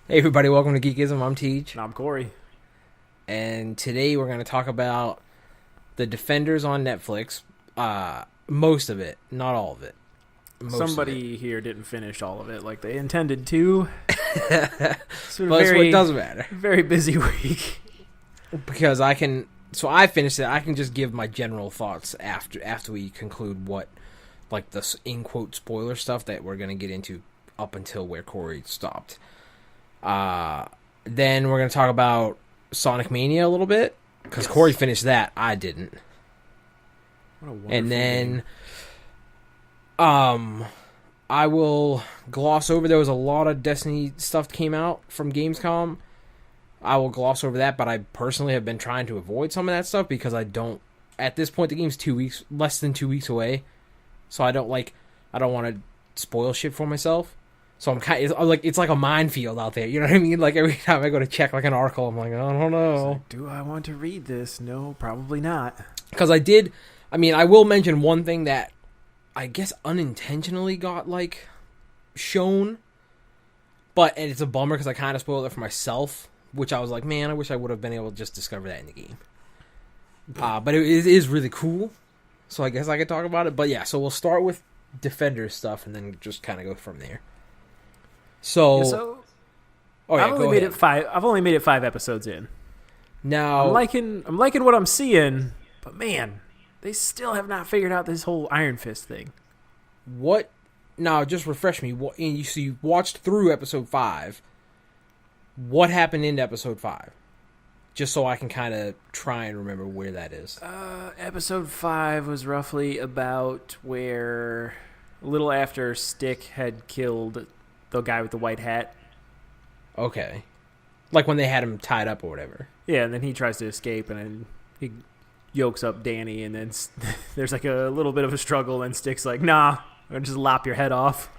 Hey everybody, welcome to Geekism. I'm Tej, And I'm Corey. and today we're going to talk about The Defenders on Netflix. Most of it, not all of it. Most of Somebody here didn't finish all of it like they intended to. it. It's been a But it's what very, doesn't matter very busy week. because I can. So I finished it. I can just give my general thoughts after we conclude what, like the in quote spoiler stuff that we're going to get into up until where Corey stopped. Then we're going to talk about Sonic Mania a little bit because Yes. Corey finished that. I didn't. What a wonderful And then game. I will gloss over. There was a lot of Destiny stuff came out from Gamescom. I will gloss over that, but I personally have been trying to avoid some of that stuff because I don't. At this point, the game's less than 2 weeks away, so I don't want to spoil shit for myself. So it's like a minefield out there. You know what I mean? Like every time I go to check like an article, I'm like, I don't know. Do I want to read this? No, probably not. Because I did. I mean, I will mention one thing that I guess unintentionally got like shown, and it's a bummer because I kind of spoiled it for myself. Which I was like, man, I wish I would have been able to just discover that in the game. But it is really cool, so I guess I could talk about it. But yeah, so we'll start with Defender stuff and then just kind of go from there. So, oh yeah, I've only go made ahead. it 5. I've only made it 5 episodes in. Now, I'm liking what I'm seeing, but man, they still have not figured out this whole Iron Fist thing. what? Now, just refresh me. So you watched through episode 5. What happened in episode 5? Just so I can kind of try and remember where that is. Episode 5 was roughly about where a little after Stick had killed the guy with the white hat. Okay. Like when they had him tied up or whatever. Yeah, and then he tries to escape, and then he yokes up Danny, and then there's like a little bit of a struggle, and Stick's like, nah, I'm gonna just lop your head off.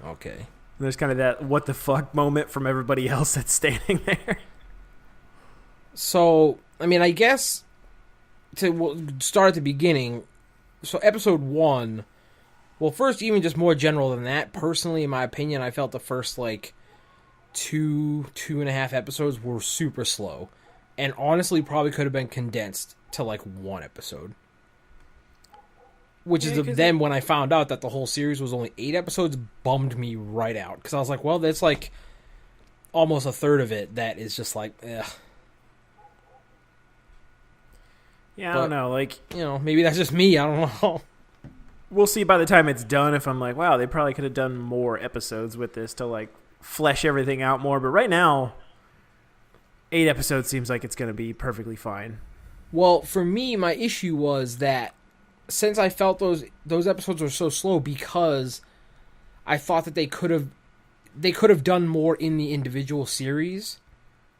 Okay. And there's kind of that what the fuck moment from everybody else that's standing there. So, I mean, I guess start at the beginning. So, episode 1. Well, first, even just more general than that, personally, in my opinion, I felt the first, like, two and a half episodes were super slow. And honestly, probably could have been condensed to, like, one episode. Which Yeah, then when I found out that the whole series was only 8 episodes, bummed me right out. Because I was like, well, that's, like, almost a third of it that is just like, ugh. Yeah, I don't know. Like, You know, maybe that's just me. I don't know. we'll see by the time it's done if I'm like, wow, they probably could have done more episodes with this to, like, flesh everything out more. But right now, 8 episodes seems like it's going to be perfectly fine. Well, for me, my issue was that since I felt those episodes were so slow because I thought that they could have done more in the individual series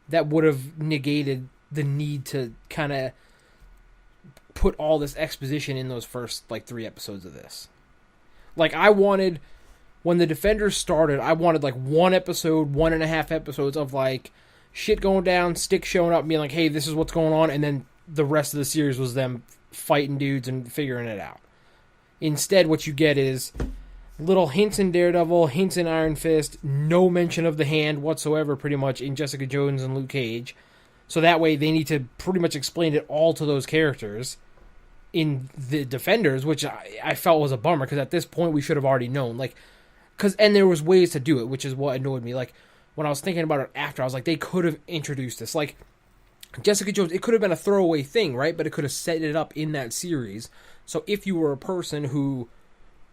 that would have negated the need to kind of put all this exposition in those first like 3 episodes of this. Like I wanted when the Defenders started, I wanted like 1.5 episodes of like shit going down, Stick showing up and being like, hey, this is what's going on, and then the rest of the series was them fighting dudes and figuring it out. Instead, what you get is little hints in Daredevil, hints in Iron Fist, no mention of the Hand whatsoever pretty much in Jessica Jones and Luke Cage. So that way they need to pretty much explain it all to those characters in the Defenders, which I felt was a bummer because at this point we should have already known. And there was ways to do it, which is what annoyed me. Like, when I was thinking about it after, I was like, they could have introduced this. Like, Jessica Jones, it could have been a throwaway thing, right? But it could have set it up in that series. So if you were a person who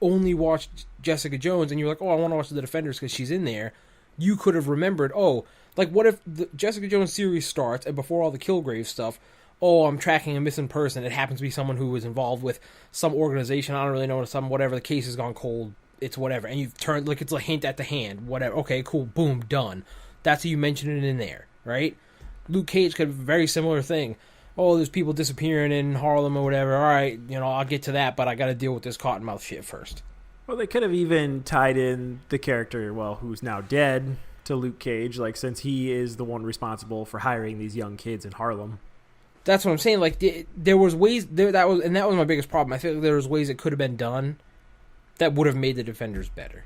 only watched Jessica Jones and you're like, oh, I want to watch the Defenders because she's in there, you could have remembered, oh, like what if the Jessica Jones series starts and before all the Kilgrave stuff, oh, I'm tracking a missing person. It happens to be someone who was involved with some organization. I don't really know, some whatever. The case has gone cold. It's whatever. And you've turned, like, it's a hint at the Hand. Whatever. Okay, cool. Boom. Done. That's how you mention it in there, right? Luke Cage could have a very similar thing. Oh, there's people disappearing in Harlem or whatever. All right, I'll get to that, but I got to deal with this cottonmouth shit first. Well, they could have even tied in the character, who's now dead, to Luke Cage, like, since he is the one responsible for hiring these young kids in Harlem. That's what I'm saying. Like, there was ways that was my biggest problem. I think there was ways it could have been done that would have made the Defenders better.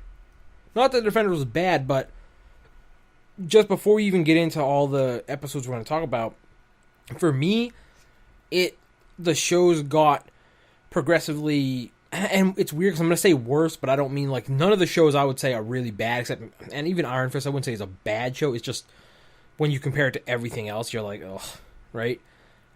Not that the Defenders was bad, but just before we even get into all the episodes we're going to talk about, for me, the shows got progressively, and it's weird because I'm going to say worse, but I don't mean like none of the shows I would say are really bad, except, and even Iron Fist I wouldn't say is a bad show. It's just when you compare it to everything else, you're like, ugh, right?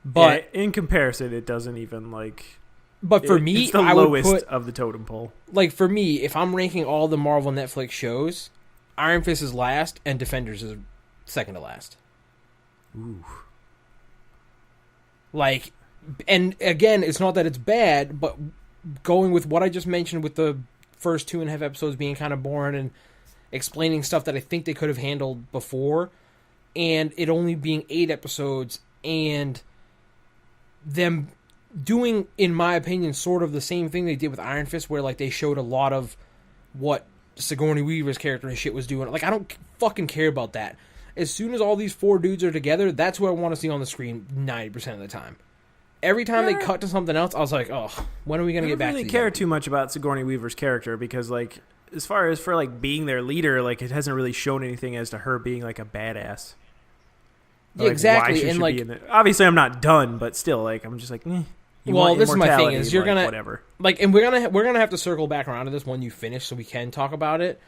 But yeah, in comparison, it doesn't even like. But for me, it's the I lowest would put, of the totem pole. Like for me, if I'm ranking all the Marvel Netflix shows, Iron Fist is last, and Defenders is second to last. Ooh. Like, and again, it's not that it's bad, but going with what I just mentioned with the first 2.5 episodes being kind of boring and explaining stuff that I think they could have handled before, and it only being 8 episodes, and them doing, in my opinion, sort of the same thing they did with Iron Fist, where like they showed a lot of what Sigourney Weaver's character and shit was doing. Like, I don't fucking care about that. As soon as all these 4 dudes are together, that's what I want to see on the screen 90% of the time. Every time they cut to something else, I was like, oh, when are we going to get back to I don't really care too much about Sigourney Weaver's character because, like, as far as for, like, being their leader, like, it hasn't really shown anything as to her being, like, a badass. Yeah, like, exactly. Why and, like, obviously I'm not done, but still, like, I'm just like, well, this is my thing is you're like, gonna whatever. Like, and we're gonna have to circle back around to this when you finish, so we can talk about it.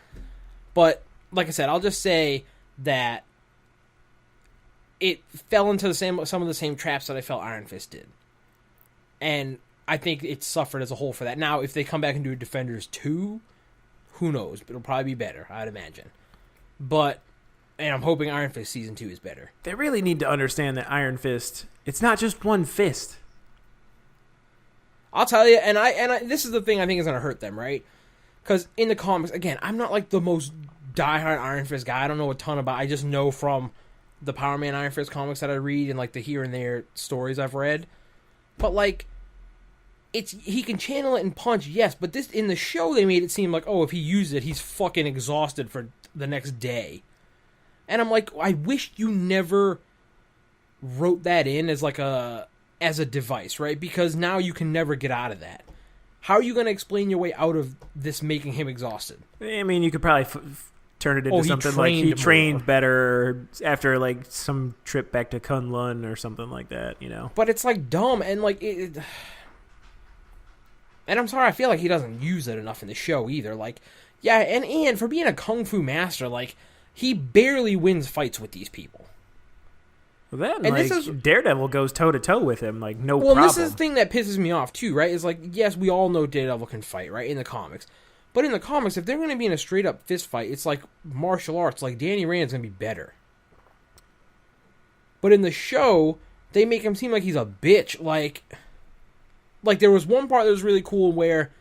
But like I said, I'll just say that it fell into some of the same traps that I felt Iron Fist did, and I think it suffered as a whole for that. Now, if they come back and do Defenders 2, who knows? But it'll probably be better, I'd imagine. But, and I'm hoping Iron Fist Season 2 is better. They really need to understand that Iron Fist, it's not just one fist. I'll tell you, and I this is the thing I think is going to hurt them, right? Because in the comics, again, I'm not like the most diehard Iron Fist guy. I don't know a ton about. I just know from the Power Man Iron Fist comics that I read and like the here and there stories I've read. But like, he can channel it and punch, yes. But this in the show they made it seem like, oh, if he uses it, he's fucking exhausted for the next day. And I'm like, I wish you never wrote that in as like as a device, right? Because now you can never get out of that. How are you going to explain your way out of this making him exhausted? I mean, you could probably turn it into something like he trained better after like some trip back to Kunlun or something like that, you know? But it's like dumb and like and I'm sorry, I feel like he doesn't use it enough in the show either. Like, yeah, and for being a kung fu master, like, he barely wins fights with these people. Well, then, and like, Daredevil goes toe-to-toe with him, like, no problem. Well, this is the thing that pisses me off, too, right? Is like, yes, we all know Daredevil can fight, right, in the comics. But in the comics, if they're going to be in a straight-up fist fight, it's like martial arts. Like, Danny Rand's going to be better. But in the show, they make him seem like he's a bitch. Like, there was one part that was really cool where,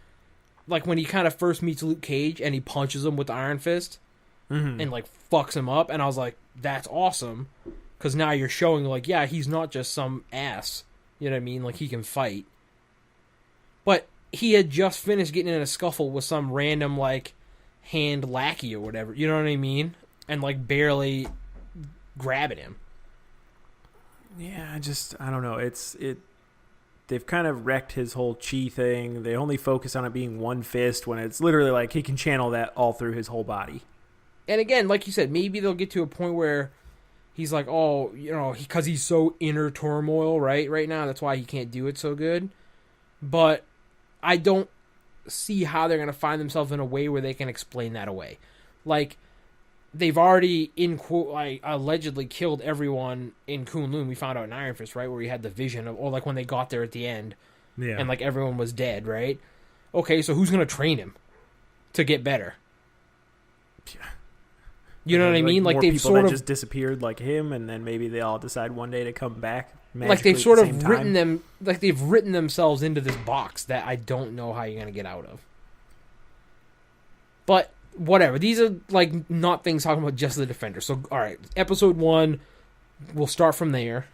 like, when he kind of first meets Luke Cage and he punches him with the Iron Fist and, like, fucks him up. And I was like, that's awesome. Because now you're showing, like, yeah, he's not just some ass. You know what I mean? Like, he can fight. But he had just finished getting in a scuffle with some random, like, hand lackey or whatever. You know what I mean? And, like, barely grabbing him. Yeah, I don't know. They've kind of wrecked his whole chi thing. They only focus on it being one fist when it's literally like he can channel that all through his whole body. And again, like you said, maybe they'll get to a point where he's like, oh, you know, because he's so inner turmoil, right now, that's why he can't do it so good. But I don't see how they're going to find themselves in a way where they can explain that away. Like, they've already, in quote, like, allegedly killed everyone in Kunlun. We found out in Iron Fist, right, where he had the vision of, or like when they got there at the end, and like everyone was dead, right? Okay, so who's going to train him to get better? Yeah. You know what I mean? Like, they've sort of just disappeared like him, and then maybe they all decide one day to come back. Like, they've sort of written them, like, they've written themselves into this box that I don't know how you're going to get out of. But whatever. These are, like, not things talking about just the Defender. So, all right, episode 1, we'll start from there.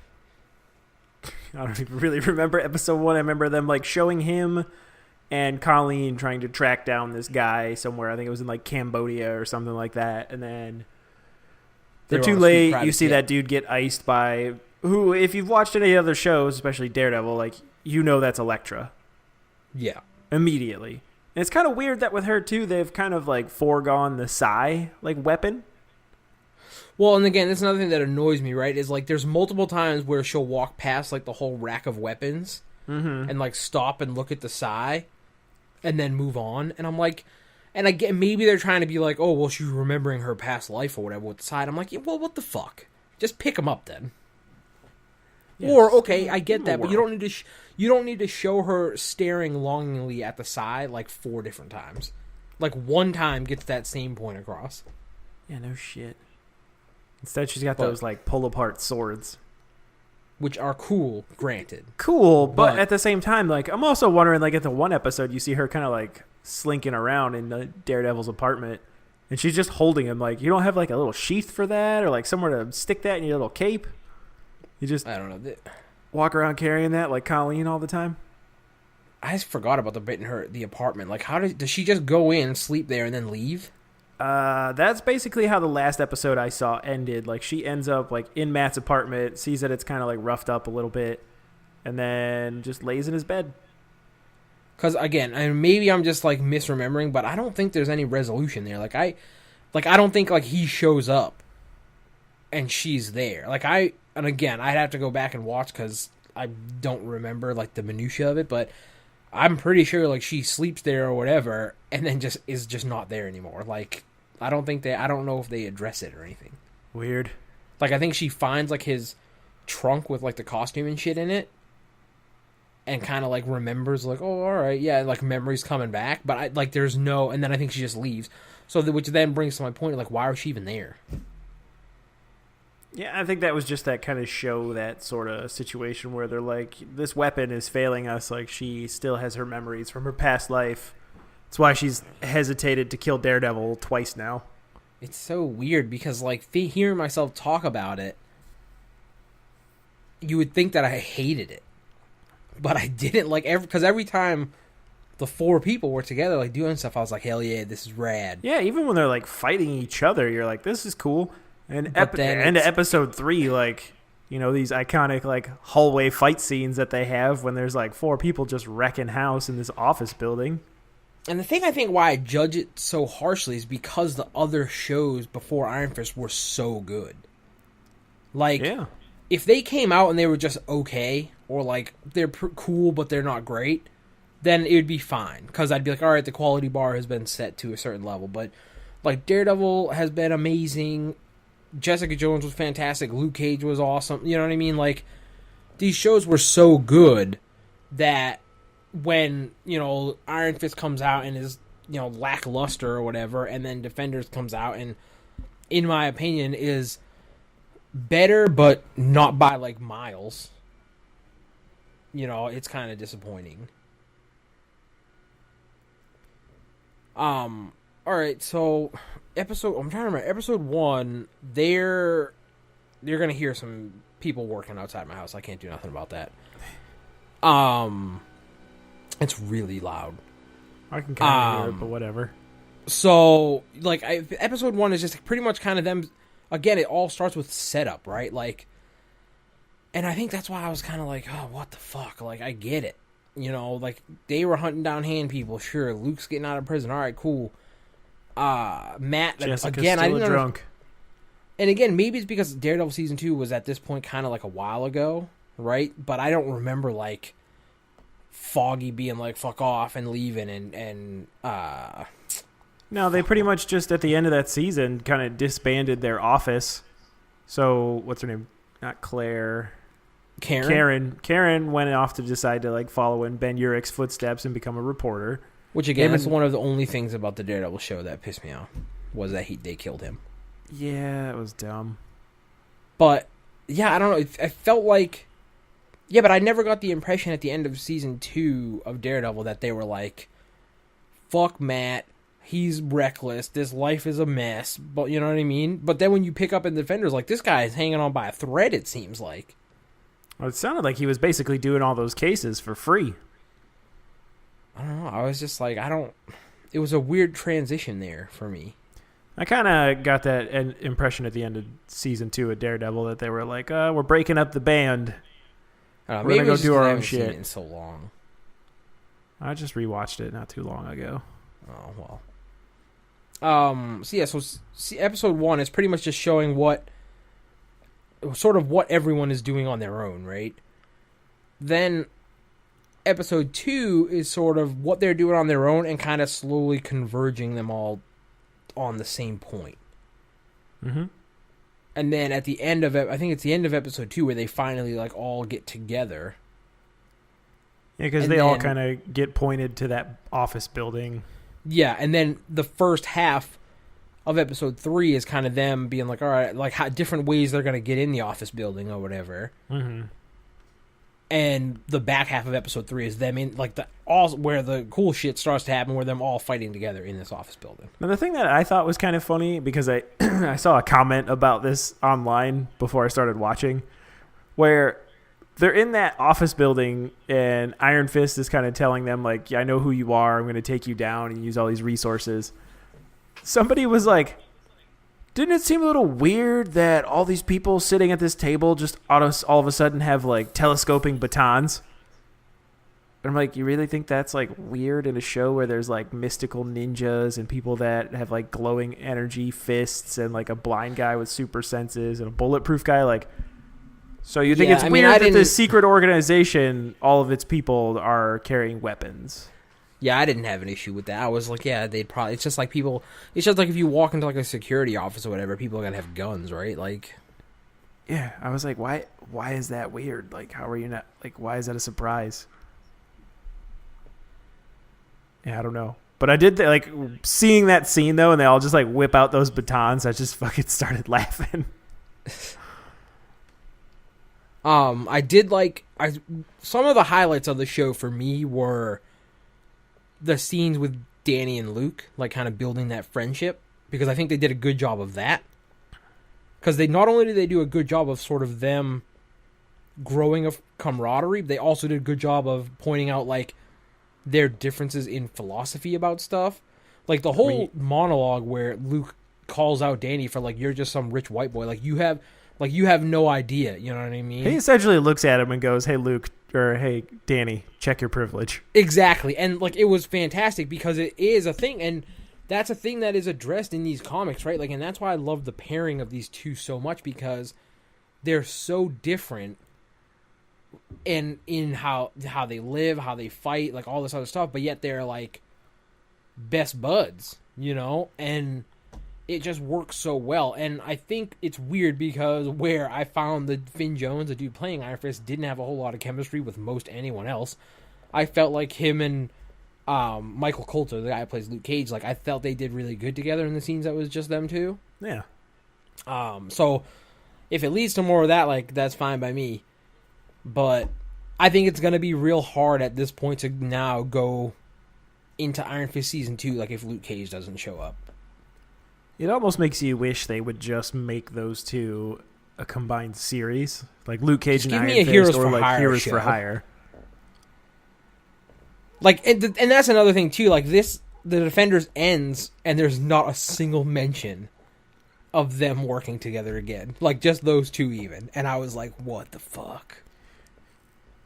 I don't even really remember episode 1. I remember them, like, showing him and Colleen trying to track down this guy somewhere. I think it was in, like, Cambodia or something like that. And then they're too late. You see that dude get iced by who, if you've watched any other shows, especially Daredevil, like, you know that's Elektra. Yeah. Immediately. And it's kind of weird that with her, too, they've kind of, like, foregone the Psy, like, weapon. Well, and again, that's another thing that annoys me, right? Is like there's multiple times where she'll walk past like the whole rack of weapons and like stop and look at the Psy and then move on. And I'm like, and I get maybe they're trying to be like, oh, well, she's remembering her past life or whatever with the Psy. I'm like, yeah, well, what the fuck? Just pick them up then. Yes. Or okay, I get that, but you don't need to. You don't need to show her staring longingly at the Psy like 4 different times. Like one time gets that same point across. Yeah, no shit. Instead, she's got those like pull apart swords, which are cool. Granted, cool, but at the same time, like I'm also wondering, like at the one episode, you see her kind of like slinking around in the Daredevil's apartment, and she's just holding him. Like you don't have like a little sheath for that, or like somewhere to stick that in your little cape. You just I don't know. Walk around carrying that like Colleen all the time. I just forgot about the bit in the apartment. Like, does she just go in, sleep there, and then leave? That's basically how the last episode I saw ended. Like she ends up like in Matt's apartment, sees that it's kind of like roughed up a little bit, and then just lays in his bed. Because again, and maybe I'm just like misremembering, but I don't think there's any resolution there. I don't think like he shows up and she's there. And again, I'd have to go back and watch because I don't remember like the minutia of it, but I'm pretty sure like she sleeps there or whatever, and then just is just not there anymore. Like I don't know if they address it or anything. Weird. Like I think she finds like his trunk with like the costume and shit in it, and kind of like remembers like, oh, all right, yeah, like memories coming back, but there's no, and then I think she just leaves. So which then brings to my point, like why was she even there? Yeah, I think that was just that kind of show that sort of situation where they're like, this weapon is failing us. Like, she still has her memories from her past life. That's why she's hesitated to kill Daredevil twice now. It's so weird because, like, hearing myself talk about it, you would think that I hated it. But I didn't, like, because every time the 4 people were together, like, doing stuff, I was like, hell yeah, this is rad. Yeah, even when they're, like, fighting each other, you're like, this is cool. And into episode 3, like, you know, these iconic, like, hallway fight scenes that they have when there's, like, 4 people just wrecking house in this office building. And the thing I think why I judge it so harshly is because the other shows before Iron Fist were so good. Like, yeah. If they came out and they were just okay, or, like, they're cool but they're not great, then it would be fine. Because I'd be like, all right, the quality bar has been set to a certain level. But, like, Daredevil has been amazing. Jessica Jones was fantastic. Luke Cage was awesome. You know what I mean? Like, these shows were so good that when, you know, Iron Fist comes out and is, you know, lackluster or whatever, and then Defenders comes out and, in my opinion, is better, but not by, like, miles. You know, it's kind of disappointing. Alright, so I'm trying to remember, episode 1, you're gonna hear some people working outside my house. I can't do nothing about that. It's really loud. I can kind of hear it, but whatever. So, like, episode 1 is just pretty much kind of them, again, it all starts with setup, right? Like, and I think that's why I was kind of like, oh, what the fuck? Like, I get it. You know, like, they were hunting down hand people, sure. Luke's getting out of prison, alright, cool. Matt, Jessica's again, still I didn't drunk. And again, maybe it's because Daredevil season 2 was at this point kind of like a while ago, right? But I don't remember like Foggy being like fuck off and leaving and No, they pretty much just at the end of that season kind of disbanded their office. So what's her name? Not Claire. Karen went off to decide to like follow in Ben Urich's footsteps and become a reporter. Which again, that's one of the only things about the Daredevil show that pissed me off was that they killed him. Yeah, it was dumb. But yeah, I don't know. I felt like, yeah, but I never got the impression at the end of season 2 of Daredevil that they were like, "Fuck Matt, he's reckless. This life is a mess." But you know what I mean. But then when you pick up in Defenders, like this guy is hanging on by a thread. It seems like. Well, it sounded like he was basically doing all those cases for free. I don't know. I was just like, it was a weird transition there for me. I kind of got that impression at the end of season 2 of Daredevil that they were like, we're breaking up the band. We're going to go do our own shit. Seen it in so long. I just rewatched it not too long ago. Oh, well. Episode 1 is pretty much just showing what everyone is doing on their own, right? Then episode 2 is sort of what they're doing on their own and kind of slowly converging them all on the same point. Mm-hmm. And then at the end of it, I think it's the end of episode 2 where they finally like all get together. Yeah, because they all kind of get pointed to that office building. Yeah, and then the first half of episode 3 is kind of them being like, all right, like how different ways they're going to get in the office building or whatever. Mm-hmm. And the back half of episode 3 is them in like where the cool shit starts to happen, where them all fighting together in this office building. Now the thing that I thought was kind of funny, because I I saw a comment about this online before I started watching, where they're in that office building and Iron Fist is kind of telling them like, yeah, I know who you are, I'm going to take you down and use all these resources. Somebody was like, didn't it seem a little weird that all these people sitting at this table just all of a sudden have like telescoping batons? And I'm like, you really think that's like weird in a show where there's like mystical ninjas and people that have like glowing energy fists and like a blind guy with super senses and a bulletproof guy? Like, so you think it's weird that this secret organization, all of its people are carrying weapons? Yeah, I didn't have an issue with that. I was like, yeah, they'd probably... It's just like people... It's just like if you walk into like a security office or whatever, people are going to have guns, right? Like... Yeah, I was like, why is that weird? Like, how are you not... Like, why is that a surprise? Yeah, I don't know. But I did, like, seeing that scene, though, and they all just, like, whip out those batons, I just fucking started laughing. I did like... some of the highlights of the show for me were... the scenes with Danny and Luke, like kind of building that friendship, because I think they did a good job of that. Because they not only did they do a good job of sort of them growing a camaraderie, but they also did a good job of pointing out like their differences in philosophy about stuff. Like the whole monologue where Luke calls out Danny for like, you're just some rich white boy, like you have no idea, you know what I mean? He essentially looks at him and goes, hey Luke, or hey Danny, check your privilege. Exactly. And like it was fantastic because it is a thing, and that's a thing that is addressed in these comics, right? Like, and that's why I love the pairing of these two so much, because they're so different in how they live, how they fight, like all this other stuff, but yet they're like best buds, you know? And it just works so well. And I think it's weird because where I found that Finn Jones, the dude playing Iron Fist, didn't have a whole lot of chemistry with most anyone else. I felt like him and Michael Coulter, the guy who plays Luke Cage, like I felt they did really good together in the scenes that was just them two. Yeah. So if it leads to more of that, like that's fine by me. But I think it's going to be real hard at this point to now go into Iron Fist Season 2, like if Luke Cage doesn't show up. It almost makes you wish they would just make those two a combined series, like Luke Cage and Iron Fist, or like Heroes for Hire. Like, and that's another thing too. Like the Defenders ends, and there's not a single mention of them working together again. Like just those two even, and I was like, what the fuck?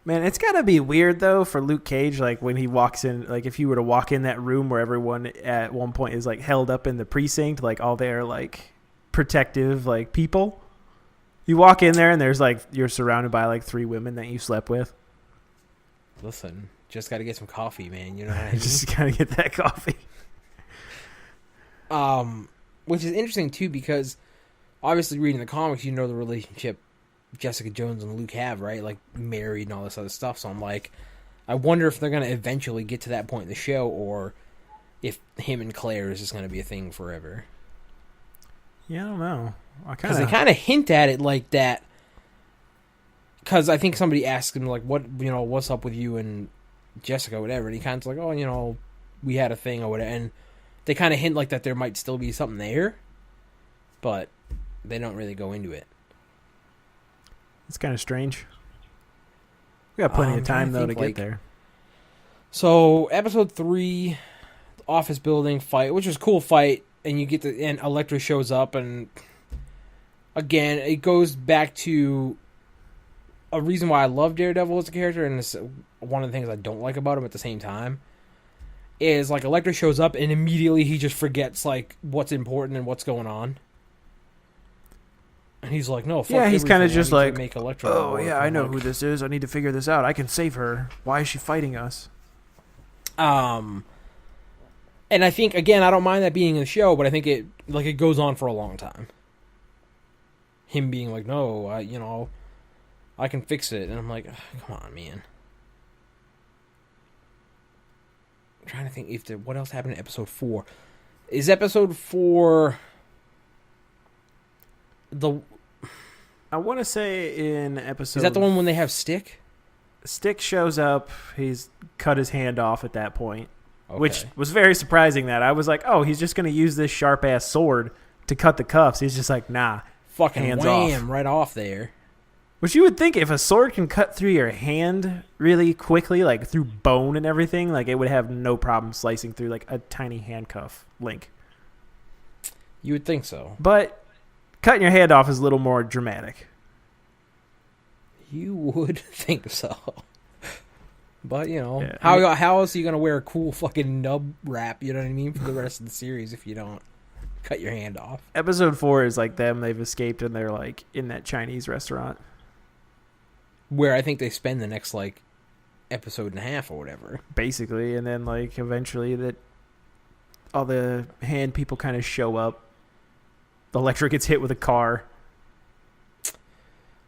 Man, it's gotta be weird though for Luke Cage, like when he walks in, like if you were to walk in that room where everyone at one point is like held up in the precinct, like all their like protective like people. You walk in there and there's like you're surrounded by like 3 women that you slept with. Listen, just gotta get some coffee, man. You know what I mean? Just gotta get that coffee. Which is interesting too, because obviously reading the comics, you know the relationship Jessica Jones and Luke have, right? Like married and all this other stuff. So I'm like, I wonder if they're going to eventually get to that point in the show, or if him and Claire is just going to be a thing forever. Yeah, I don't know. Because they kind of hint at it like that. Because I think somebody asked him like, what's up with you and Jessica, or whatever, and he kind of like, oh, we had a thing or whatever, and they kind of hint like that there might still be something there, but they don't really go into it. It's kind of strange. We got plenty of time, though, to get there. So, episode 3, office building fight, which is a cool fight, and and Elektra shows up, and again, it goes back to a reason why I love Daredevil as a character, and it's one of the things I don't like about him at the same time, is like Elektra shows up and immediately he just forgets like what's important and what's going on. And he's like, no, fuck Yeah, he's kind of everything. I just need to like, make Elektra oh work. yeah, I And know like, who this is. I need to figure this out. I can save her. Why is she fighting us? And I think again, I don't mind that being in the show, but I think it goes on for a long time. Him being like, no, I can fix it, and I'm like, come on, man. I'm trying to think what else happened in episode 4. Is episode 4 the? I want to say in episode... Is that the one when they have Stick? Stick shows up. He's cut his hand off at that point, Okay. which was very surprising. That I was like, oh, he's just going to use this sharp-ass sword to cut the cuffs. He's just like, nah. Fucking hands wham, off. right off there. Which you would think if a sword can cut through your hand really quickly, like through bone and everything, like it would have no problem slicing through like a tiny handcuff link. You would think so. But cutting your hand off is a little more dramatic. You would think so. But, Yeah, how else are you going to wear a cool fucking nub wrap, you know what I mean, for the rest of the series if you don't cut your hand off? Episode 4 is like them. They've escaped and they're like in that Chinese restaurant. Where I think they spend the next, like, episode and a half or whatever. Basically. And then like eventually that all the hand people kind of show up. The Elektra gets hit with a car.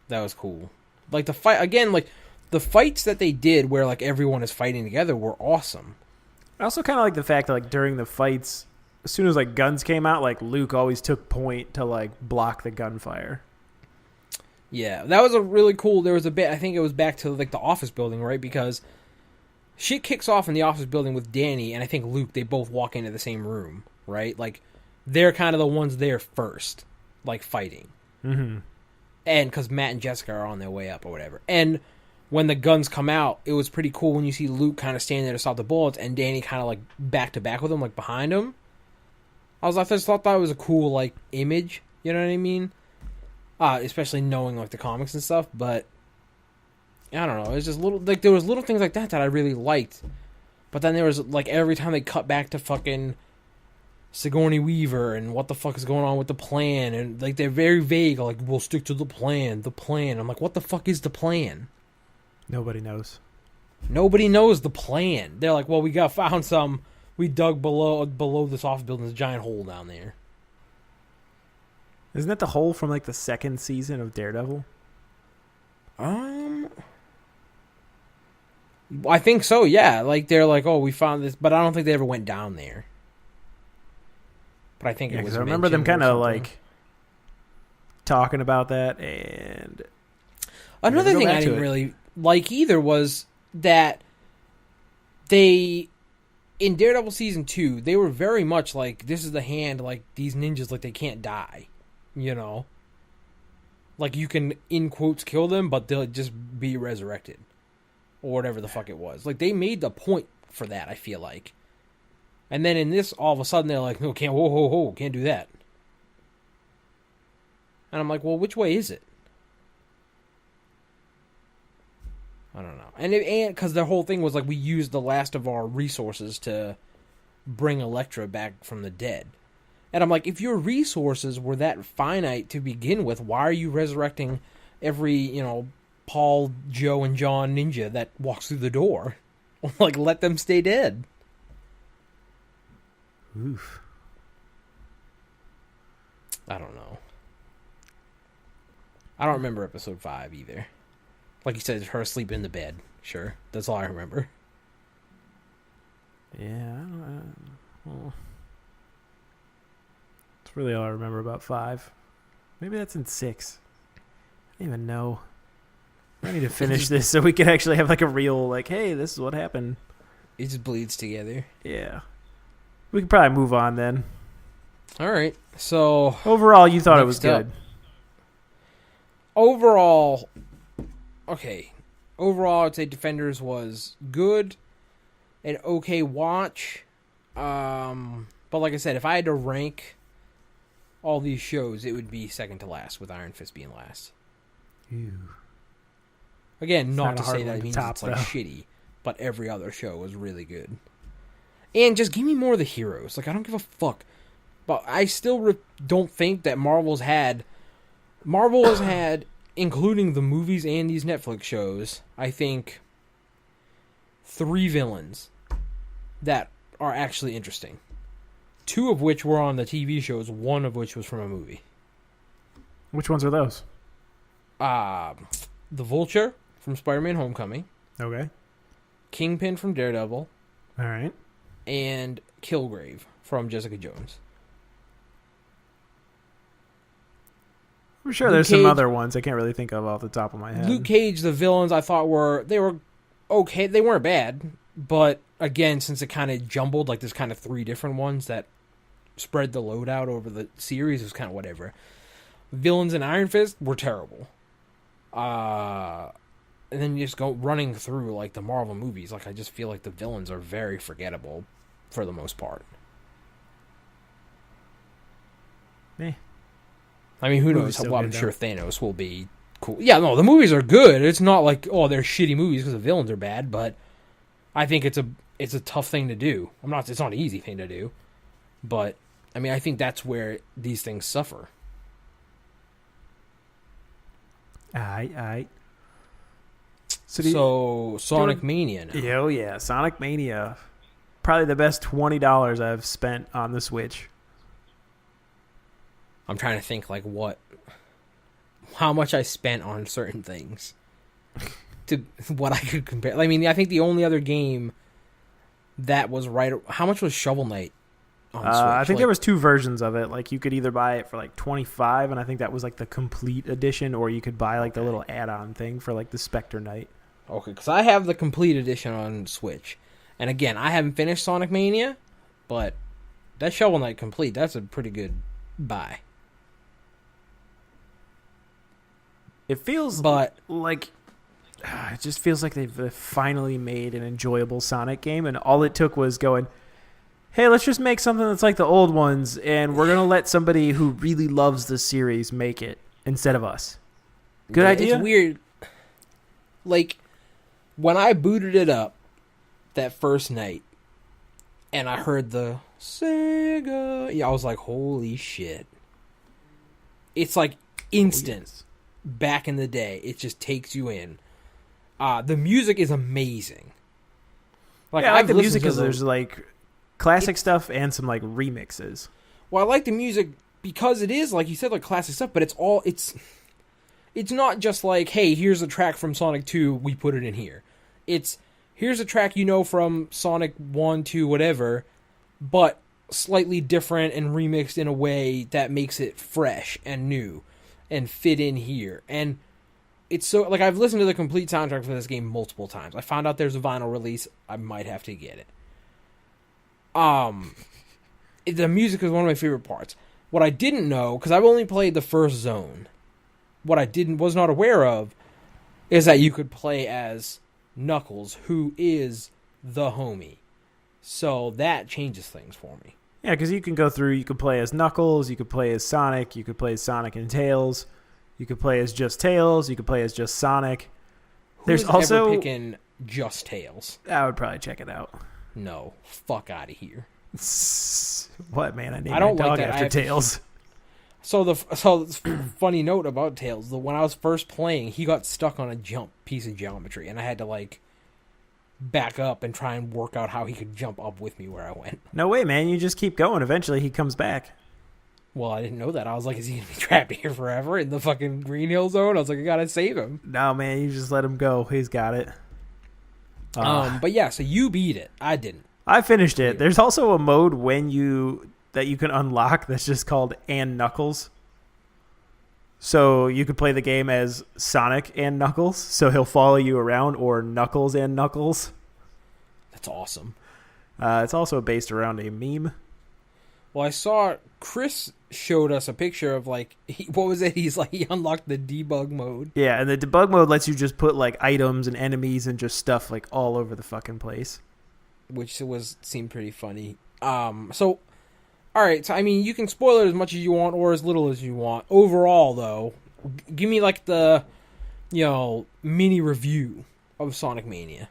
That was cool. Like, the fight, again, like, the fights that they did where, like, everyone is fighting together were awesome. I also kind of like the fact that like during the fights, as soon as like guns came out, like Luke always took point to like block the gunfire. Yeah, that was a really cool, there was a bit, I think it was back to, like, the office building, right? Because shit kicks off in the office building with Danny and I think Luke, they both walk into the same room, right? Like, they're kind of the ones there first, like, fighting. Mm-hmm. And because Matt and Jessica are on their way up or whatever. And when the guns come out, it was pretty cool when you see Luke kind of standing there to stop the bullets and Danny kind of like back to back with him, like behind him. I just thought that was a cool like image, you know what I mean? Especially knowing like the comics and stuff, but I don't know. It was just little, like there was little things like that I really liked. But then there was like every time they cut back to fucking Sigourney Weaver and what the fuck is going on with the plan, and like they're very vague, like we'll stick to the plan. I'm like, what the fuck is the plan? Nobody knows. Nobody knows the plan. They're like, well, we found some. We dug below this office building. There's a giant hole down there. Isn't that the hole from like the second season of Daredevil? I think so. Yeah, like they're like, oh, we found this, but I don't think they ever went down there. But I think it was. I remember them kind of like talking about that, and another thing I didn't really like either was that they, in Daredevil season 2, they were very much like, this is the hand, like these ninjas, like they can't die, you know, like you can in quotes kill them, but they'll just be resurrected or whatever the fuck it was. Like they made the point for that, I feel like. And then in this, all of a sudden, they're like, no, can't do that. And I'm like, well, which way is it? I don't know. And because their whole thing was like, we used the last of our resources to bring Elektra back from the dead. And I'm like, if your resources were that finite to begin with, why are you resurrecting every, Paul, Joe, and John ninja that walks through the door? Like, let them stay dead. Oof. I don't know. I don't remember episode 5 either. Like you said, her asleep in the bed. Sure. That's all I remember. Yeah. Well, that's really all I remember about 5. Maybe that's in 6. I don't even know. I need to finish this so we can actually have like a real, like, hey, this is what happened. It just bleeds together. Yeah. We could probably move on then. All right. So overall, you thought it was good. Overall, okay. Overall, I'd say Defenders was good, an okay watch. But like I said, if I had to rank all these shows, it would be second to last, with Iron Fist being last. Ew. Again, It's not to a hard say that one it to means top, it's like though. shitty, but every other show was really good. And just give me more of the heroes. Like, I don't give a fuck. But I still don't think that Marvel has had, including the movies and these Netflix shows, I think 3 villains that are actually interesting. 2 of which were on the TV shows, 1 of which was from a movie. Which ones are those? The Vulture from Spider-Man Homecoming. Okay. Kingpin from Daredevil. All right. And Killgrave from Jessica Jones. I'm sure there's some other ones I can't really think of off the top of my head. Luke Cage, the villains, I thought were okay. They weren't bad, but again, since it kind of jumbled, like there's kind of 3 different ones that spread the load out over the series, it was kind of whatever. Villains in Iron Fist were terrible. And then you just go running through like the Marvel movies. Like I just feel like the villains are very forgettable for the most part. Eh. I mean, who knows? Well, I'm sure Thanos will be cool. Yeah, no, the movies are good. It's not like, oh, they're shitty movies because the villains are bad, but I think it's a tough thing to do. It's not an easy thing to do. But, I mean, I think that's where these things suffer. Aight. So Sonic Mania now. Oh, yeah. Sonic Mania. Probably the best $20 I've spent on the Switch. I'm trying to think like how much I spent on certain things to what I could compare. I mean, I think the only other game that was right. How much was Shovel Knight on Switch? I think there was 2 versions of it. Like you could either buy it for like $25, and I think that was like the complete edition, or you could buy like the little add-on thing for like the Spectre Knight. Okay, because I have the complete edition on Switch, and again, I haven't finished Sonic Mania, but that Shovel Knight complete, that's a pretty good buy. It feels like it just feels like they've finally made an enjoyable Sonic game, and all it took was going, hey, let's just make something that's like the old ones, and we're going to let somebody who really loves the series make it instead of us. Good idea? It's weird. Like, when I booted it up that first night, and I heard the Sega, I was like, holy shit. It's like instant. Yes. Back in the day, it just takes you in. The music is amazing. Like, I like the music because there's like classic stuff and some like remixes. Well, I like the music because it is, like you said, like classic stuff, but it's not just like, hey, here's a track from Sonic 2, we put it in here. It's, here's a track from Sonic 1, 2, whatever, but slightly different and remixed in a way that makes it fresh and new and fit in here. And it's so, like, I've listened to the complete soundtrack for this game multiple times. I found out there's a vinyl release. I might have to get it. The music is one of my favorite parts. What I didn't know, because I've only played the first zone, what I was not aware of is that you could play as Knuckles, who is the homie. So that changes things for me. Yeah, because you can go through, you could play as Knuckles, you could play as Sonic, you could play as Sonic and Tails, you could play as just Tails, you could play as just Sonic. Who's ever picking just Tails? I would probably check it out. No, fuck out of here. What, man? I named my dog after Tails. So funny note about Tails, when I was first playing, he got stuck on a piece of geometry, and I had to like back up and try and work out how he could jump up with me where I went. No way, man. You just keep going. Eventually, he comes back. Well, I didn't know that. I was like, is he going to be trapped here forever in the fucking Green Hill Zone? I was like, I got to save him. No, man. You just let him go. He's got it. But yeah, so you beat it. I didn't. I finished it. There's also a mode that you can unlock that's just called and Knuckles. So you could play the game as Sonic and Knuckles, so he'll follow you around, or Knuckles and Knuckles. That's awesome. It's also based around a meme. Well, I saw Chris showed us a picture of like, what was it? He's like, he unlocked the debug mode. Yeah, and the debug mode lets you just put like items and enemies and just stuff like all over the fucking place. Which seemed pretty funny. So, alright, so I mean, you can spoil it as much as you want or as little as you want. Overall, though, give me like the, mini review of Sonic Mania.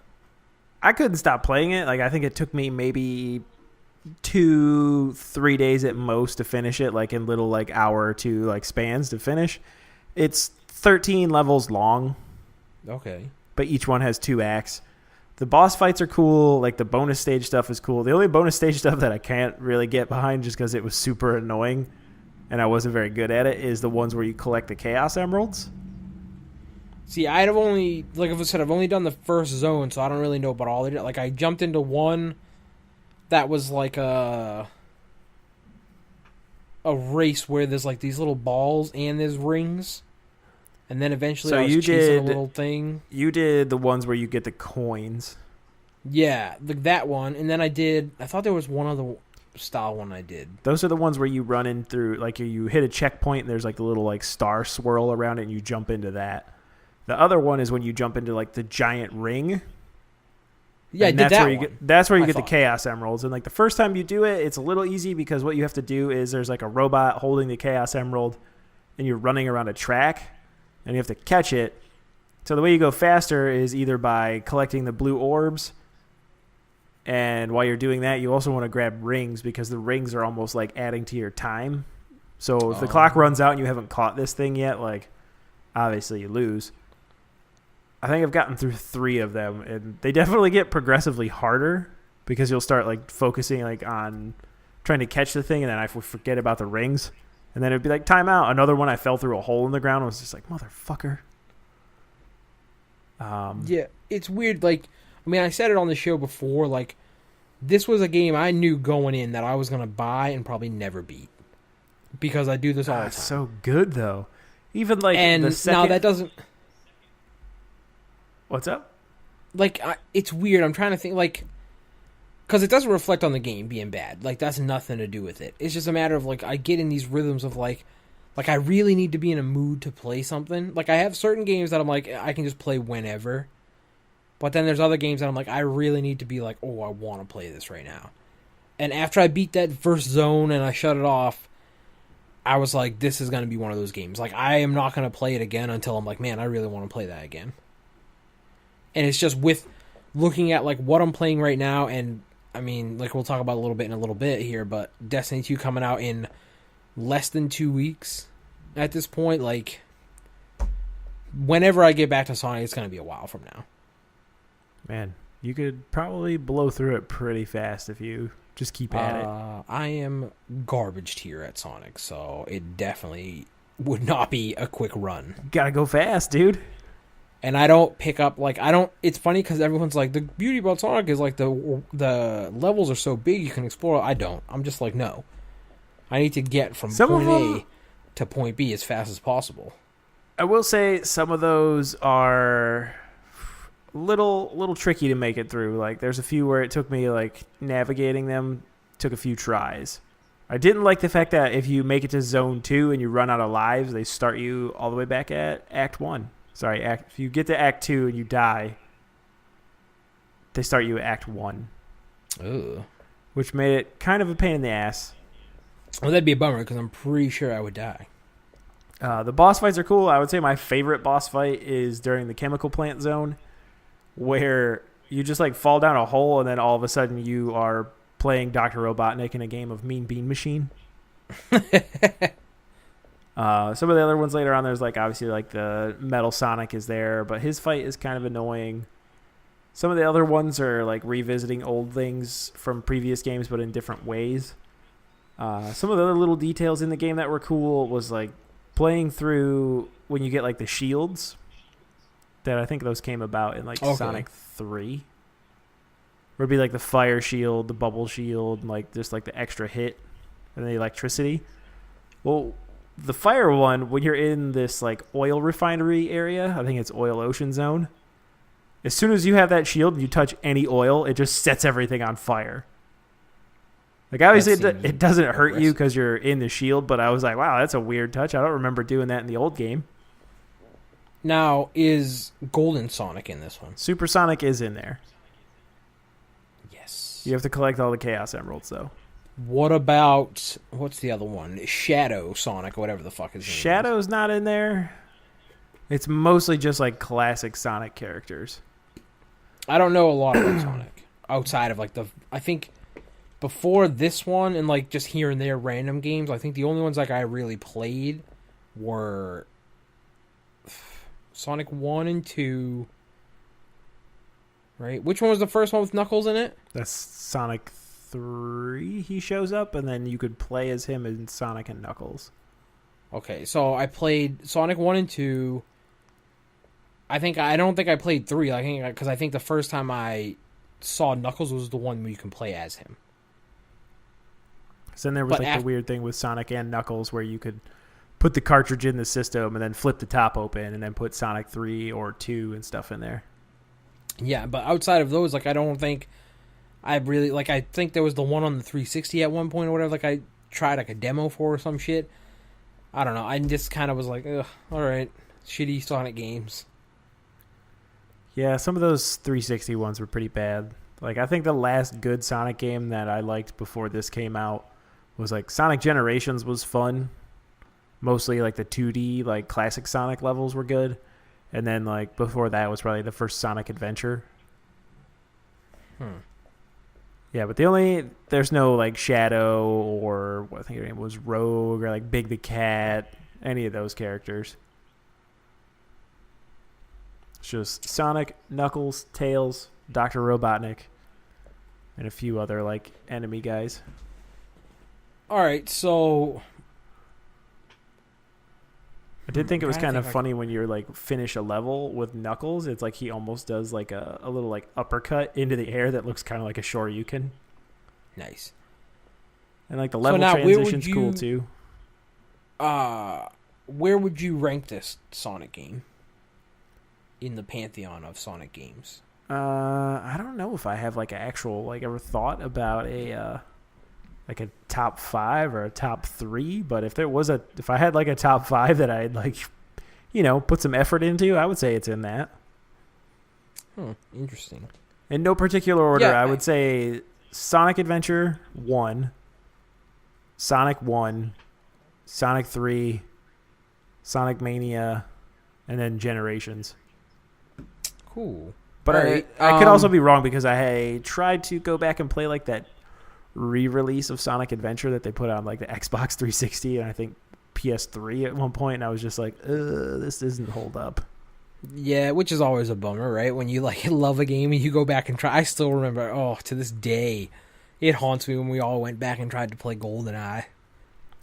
I couldn't stop playing it. Like, I think it took me maybe 2-3 days at most to finish it, like in little like hour or two like spans to finish. It's 13 levels long. Okay. But each one has 2 acts. The boss fights are cool. Like, the bonus stage stuff is cool. The only bonus stage stuff that I can't really get behind just because it was super annoying and I wasn't very good at it is the ones where you collect the Chaos Emeralds. See, I've only, like I said, I've only done the first zone, so I don't really know about all of it. Like, I jumped into one that was like a race where there's like these little balls and there's rings. And then eventually I was chasing a little thing. You did the ones where you get the coins. Yeah, that one. And then I thought there was one other style one I did. Those are the ones where you run in through, like you hit a checkpoint and there's like the little like star swirl around it and you jump into that. The other one is when you jump into like the giant ring. Yeah, I did that one. That's where you get the Chaos Emeralds. And like the first time you do it, it's a little easy because what you have to do is there's like a robot holding the Chaos Emerald and you're running around a track. And you have to catch it. So the way you go faster is either by collecting the blue orbs. And while you're doing that, you also want to grab rings because the rings are almost like adding to your time. So if the clock runs out and you haven't caught this thing yet, like, obviously you lose. I think I've gotten through 3 of them. And they definitely get progressively harder because you'll start like focusing like on trying to catch the thing. And then I forget about the rings. And then it'd be like, time out. Another one, I fell through a hole in the ground. I was just like, motherfucker. Yeah, it's weird. Like, I mean, I said it on the show before. Like, this was a game I knew going in that I was going to buy and probably never beat. Because I do this all the time. It's so good, though. Even like and the second... now that doesn't... What's up? Like, it's weird. I'm trying to think, like... Because it doesn't reflect on the game being bad. Like, that's nothing to do with it. It's just a matter of, like, I get in these rhythms of, like, I really need to be in a mood to play something. Like, I have certain games that I'm like, I can just play whenever. But then there's other games that I'm like, I really need to be like, oh, I want to play this right now. And after I beat that first zone and I shut it off, I was like, this is going to be one of those games. Like, I am not going to play it again until I'm like, man, I really want to play that again. And it's just with looking at, like, what I'm playing right now and... I mean, like we'll talk about a little bit in a little bit here, but Destiny 2 coming out in less than 2 weeks at this point. Like, whenever I get back to Sonic, it's going to be a while from now. Man, you could probably blow through it pretty fast if you just keep at it. I am garbage tier at Sonic, so it definitely would not be a quick run. Gotta go fast, dude. And I don't pick up, like, I don't, it's funny because everyone's like, the beauty about Sonic is, like, the levels are so big you can explore. I don't. I'm just like, no. I need to get from point A to point B as fast as possible. I will say some of those are little tricky to make it through. Like, there's a few where it took me, like, navigating them took a few tries. I didn't like the fact that if you make it to Zone 2 and you run out of lives, they start you all the way back at Act 1. Sorry, if you get to Act 2 and you die, they start you at Act 1. Ooh. Which made it kind of a pain in the ass. Well, that'd be a bummer because I'm pretty sure I would die. The boss fights are cool. I would say my favorite boss fight is during the chemical plant zone, where you just like fall down a hole and then all of a sudden you are playing Dr. Robotnik in a game of Mean Bean Machine. Some of the other ones later on, there's like obviously like the Metal Sonic is there, but his fight is kind of annoying. Some of the other ones are like revisiting old things from previous games, but in different ways. Some of the other little details in the game that were cool was like playing through when you get like the shields. That I think those came about in like Sonic 3. Where it'd be like the fire shield, the bubble shield, and like just like the extra hit and the electricity. Well, the fire one, when you're in this like oil refinery area, I think it's Oil Ocean Zone. As soon as you have that shield and you touch any oil, it just sets everything on fire. Like obviously it doesn't hurt you because you're in the shield, but I was like, wow, that's a weird touch. I don't remember doing that in the old game. Now, is Golden Sonic in this one? Super Sonic is in there. Yes. You have to collect all the Chaos Emeralds, though. What about, what's the other one? Shadow Sonic, or whatever the fuck his name is. Shadow's not in there. It's mostly just like classic Sonic characters. I don't know a lot about Sonic outside of like I think before this one and like just here and there random games. I think the only ones like I really played were Sonic 1 and 2. Right? Which one was the first one with Knuckles in it? That's Sonic 3. He shows up, and then you could play as him in Sonic and Knuckles. Okay, so I played Sonic 1 and 2. I don't think I played 3. Because I think the first time I saw Knuckles was the one where you can play as him. So then there was the weird thing with Sonic and Knuckles where you could put the cartridge in the system and then flip the top open and then put Sonic 3 or 2 and stuff in there. Yeah, but outside of those, like, I don't think I really, like, I think there was the one on the 360 at one point or whatever, like, I tried, like, a demo for or some shit. I don't know. I just kind of was like, ugh, alright, shitty Sonic games. Yeah, some of those 360 ones were pretty bad. Like, I think the last good Sonic game that I liked before this came out was, like, Sonic Generations was fun. Mostly, like, the 2D, like, classic Sonic levels were good. And then, like, before that was probably the first Sonic Adventure. Yeah, but there's no, like, Shadow or, what I think her name was, Rogue or, like, Big the Cat, any of those characters. It's just Sonic, Knuckles, Tails, Dr. Robotnik, and a few other, like, enemy guys. Alright, so I did think it was kind of funny when you're like finish a level with Knuckles. It's like he almost does like a little like uppercut into the air that looks kind of like a Shoryuken. Nice. And like the level transition's cool too. Where would you rank this Sonic game in the pantheon of Sonic games? I don't know if I have like an actual like ever thought about a like a top 5 or a top 3, but if I had like a top 5 that I'd like, you know, put some effort into, I would say it's in that. Interesting. In no particular order, I would say Sonic Adventure 1, Sonic 1, Sonic 3, Sonic Mania, and then Generations. Cool. But I could also be wrong because I tried to go back and play like that re-release of Sonic Adventure that they put on like the Xbox 360 and I think PS3 at one point, and I was just like, this doesn't hold up. Yeah, which is always a bummer, right? When you like love a game and you go back and try. I still remember, to this day, it haunts me when we all went back and tried to play GoldenEye.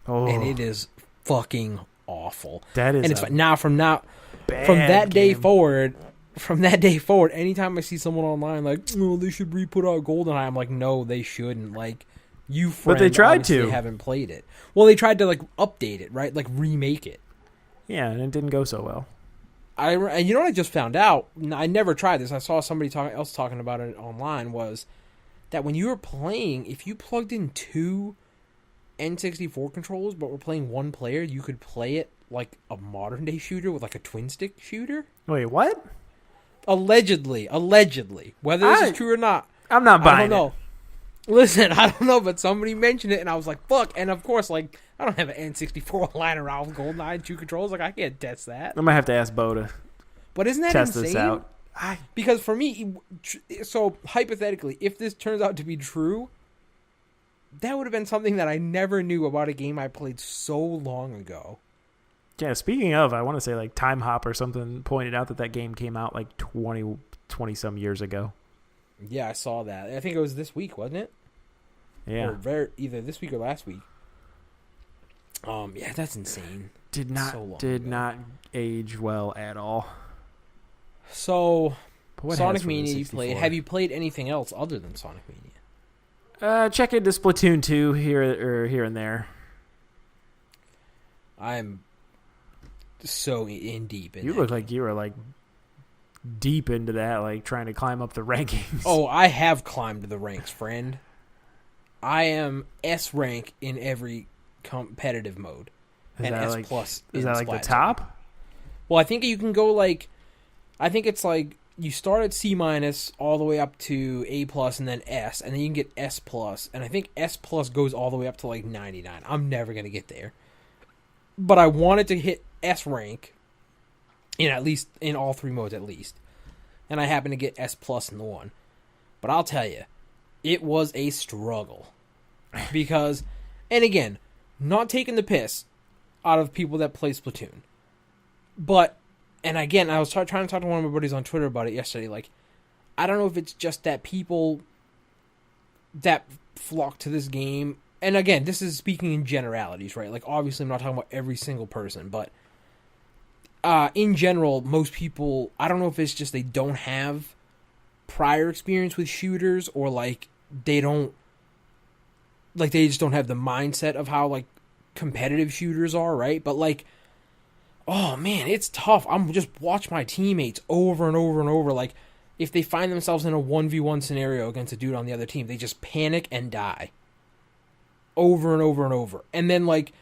Oh, and it is fucking awful. That is, and it's from that day forward. From that day forward, anytime I see someone online like, "Oh, they should re-put out GoldenEye," I'm like, "No, they shouldn't." Like, you friend, but they tried to. They haven't played it. Well, they tried to like update it, right? Like remake it. Yeah, and it didn't go so well. And you know what I just found out? I never tried this. I saw somebody else talking about it online. Was that when you were playing, if you plugged in 2 N64 controllers but were playing one player, you could play it like a modern day shooter with like a twin stick shooter. Wait, what? Allegedly. Whether this is true or not, I'm not buying I don't know. Listen, I don't know, but somebody mentioned it, and I was like, fuck. And of course, like, I don't have an N64 lying around with GoldenEye and 2 controls. Like, I can't test that. I might have to ask Bo to but isn't that test insane? this out. Because for me, so hypothetically, if this turns out to be true, that would have been something that I never knew about a game I played so long ago. Yeah, speaking of, I want to say like Time Hop or something pointed out that game came out like 20 some years ago. Yeah, I saw that. I think it was this week, wasn't it? Yeah. Or either this week or last week. Yeah, that's insane. Did not age well at all. So, Sonic Mania you played. Have you played anything else other than Sonic Mania? Check into Splatoon 2 here and there. I'm so in deep in You look like you were like deep into that, like trying to climb up the rankings. Oh, I have climbed the ranks, friend. I am S rank in every competitive mode. And S plus. Is that like the top? Well, I think you can go like, I think it's like you start at C minus all the way up to A plus and then S, and then you can get S plus, and I think S plus goes all the way up to like 99. I'm never gonna get there, but I wanted to hit S rank in all 3 modes at least. and I happened to get S plus in the one. But I'll tell you, it was a struggle because, and again, not taking the piss out of people that play Splatoon, but, and again, I was trying to talk to one of my buddies on Twitter about it yesterday. Like, I don't know if it's just that people that flock to this game, and again, this is speaking in generalities, right? Like, obviously, I'm not talking about every single person, but in general, most people, I don't know if it's just they don't have prior experience with shooters, or like they just don't have the mindset of how like competitive shooters are, right? But like, oh man, it's tough. I'm just watch my teammates over and over and over. Like, if they find themselves in a 1v1 scenario against a dude on the other team, they just panic and die over and over and over. And then like,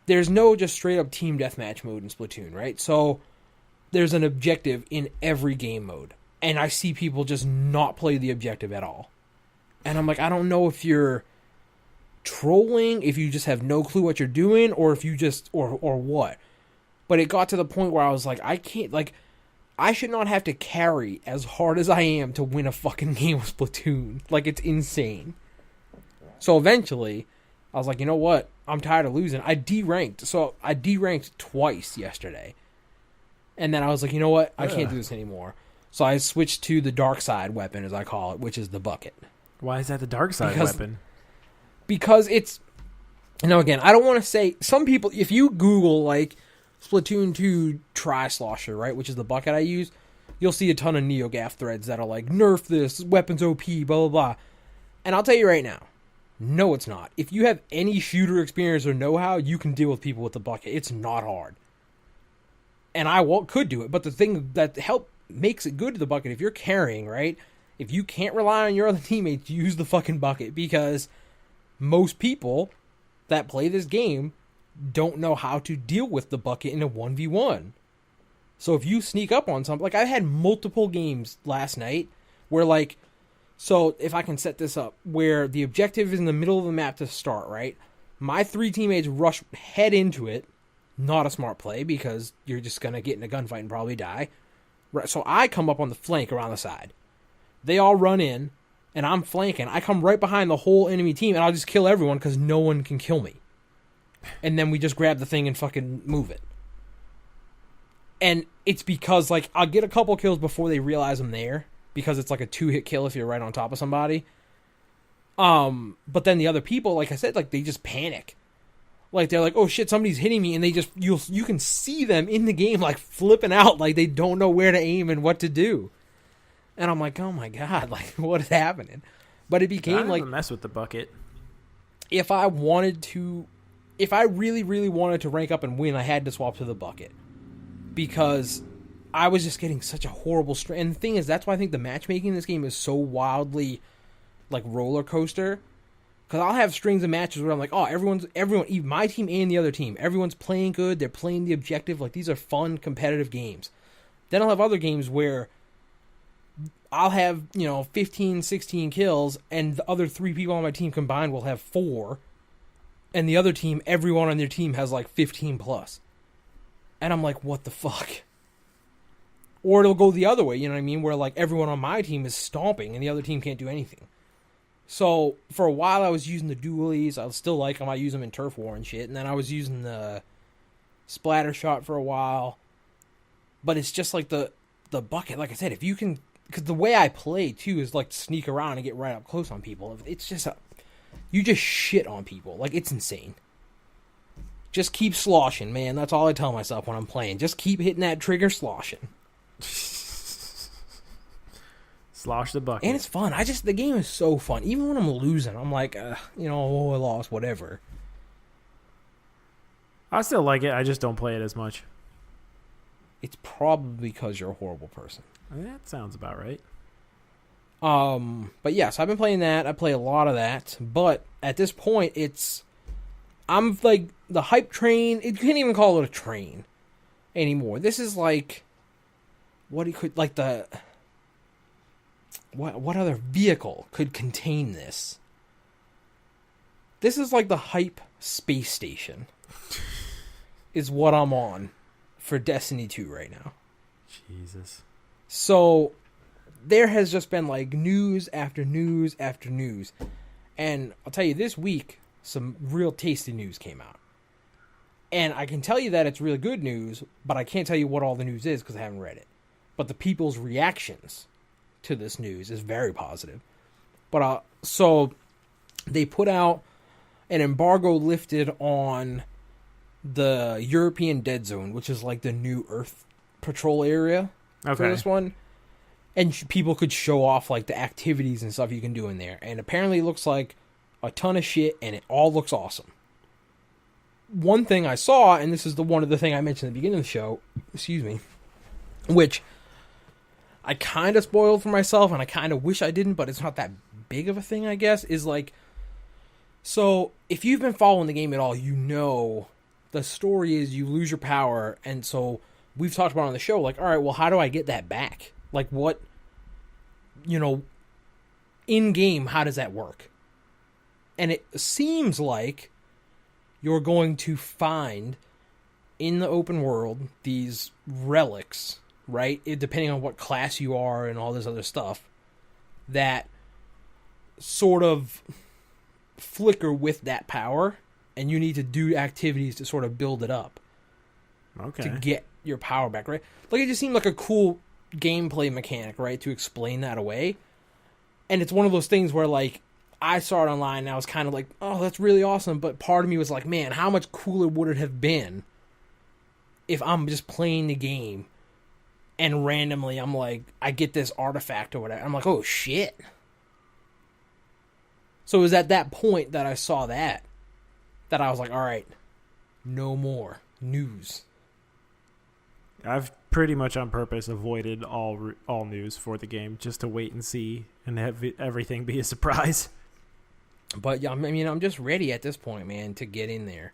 there's no just straight up team deathmatch mode in Splatoon, right? So there's an objective in every game mode, and I see people just not play the objective at all. And I'm like, I don't know if you're trolling, if you just have no clue what you're doing, or if you just, or what. But it got to the point where I was like, I can't, like, I should not have to carry as hard as I am to win a fucking game of Splatoon. Like, it's insane. So eventually, I was like, you know what? I'm tired of losing. I deranked. So I deranked twice yesterday. And then I was like, you know what? I can't do this anymore. So I switched to the dark side weapon, as I call it, which is the bucket. Why is that the dark side weapon? Because it's, you know, again, I don't want to say, some people, if you Google, like, Splatoon 2 Tri-Slosher, right, which is the bucket I use, you'll see a ton of NeoGAF threads that are like, nerf this, weapons OP, blah, blah, blah. And I'll tell you right now, no, it's not. If you have any shooter experience or know-how, you can deal with people with the bucket. It's not hard. And I could do it, but the thing that makes it good to the bucket, if you're carrying, right, if you can't rely on your other teammates, use the fucking bucket, because most people that play this game don't know how to deal with the bucket in a 1v1. So if you sneak up on something, like I had multiple games last night where like, so if I can set this up, where the objective is in the middle of the map to start, right? My three teammates rush head into it. Not a smart play, because you're just going to get in a gunfight and probably die. Right, so I come up on the flank around the side. They all run in, and I'm flanking. I come right behind the whole enemy team, and I'll just kill everyone because no one can kill me. And then we just grab the thing and fucking move it. And it's because, like, I'll get a couple kills before they realize I'm there, because it's like a 2-hit kill if you're right on top of somebody. But then the other people, like I said, like, they just panic. Like, they're like, oh shit, somebody's hitting me, and they just, you can see them in the game, like, flipping out, like, they don't know where to aim and what to do. And I'm like, oh my god, like, what is happening? But it became, like, mess with the bucket. If I really, really wanted to rank up and win, I had to swap to the bucket. Because I was just getting such a horrible string. And the thing is, that's why I think the matchmaking in this game is so wildly, like, roller coaster. Because I'll have strings of matches where I'm like, oh, everyone, even my team and the other team, everyone's playing good, they're playing the objective, like, these are fun, competitive games. Then I'll have other games where I'll have, 15, 16 kills, and the other 3 people on my team combined will have 4, and the other team, everyone on their team has, like, 15 plus. And I'm like, what the fuck? Or it'll go the other way, you know what I mean, where, like, everyone on my team is stomping, and the other team can't do anything. So, for a while, I was using the dualies. I still like them. I use them in Turf War and shit. And then I was using the splatter shot for a while. But it's just like the bucket. Like I said, if you can... Because the way I play, too, is like to sneak around and get right up close on people. It's just... you just shit on people. Like, it's insane. Just keep sloshing, man. That's all I tell myself when I'm playing. Just keep hitting that trigger, sloshing. Slosh the bucket. And it's fun. The game is so fun. Even when I'm losing, I'm like, I lost, whatever. I still like it. I just don't play it as much. It's probably because you're a horrible person. That sounds about right. But yeah, so I've been playing that. I play a lot of that. But at this point, I'm like, the hype train, you can't even call it a train anymore. This is like, what other vehicle could contain this? This is like the hype space station is what I'm on for Destiny 2 right now. Jesus. So there has just been like news after news after news. And I'll tell you, this week, some real tasty news came out. And I can tell you that it's really good news, but I can't tell you what all the news is because I haven't read it. But the people's reactions to this news is very positive. But so they put out an embargo lifted on the European Dead Zone, which is like the new Earth Patrol area for this one. And people could show off like the activities and stuff you can do in there. And apparently it looks like a ton of shit, and it all looks awesome. One thing I saw, and this is one of the thing I mentioned at the beginning of the show, which I kind of spoiled for myself, and I kind of wish I didn't, but it's not that big of a thing, I guess, is like, so if you've been following the game at all, you know the story is you lose your power, and so we've talked about it on the show, like, all right, well, how do I get that back? Like, what, in-game, how does that work? And it seems like you're going to find in the open world these relics, right? Depending on what class you are and all this other stuff, that sort of flicker with that power, and you need to do activities to sort of build it up. Okay. To get your power back, right? Like, it just seemed like a cool gameplay mechanic, right? To explain that away. And it's one of those things where, like, I saw it online and I was kind of like, oh, that's really awesome. But part of me was like, man, how much cooler would it have been if I'm just playing the game and randomly I'm like, I get this artifact or whatever. I'm like, oh, shit. So it was at that point that I saw that I was like, all right, no more news. I've pretty much on purpose avoided all news for the game just to wait and see and have everything be a surprise. But yeah, I mean, I'm just ready at this point, man, to get in there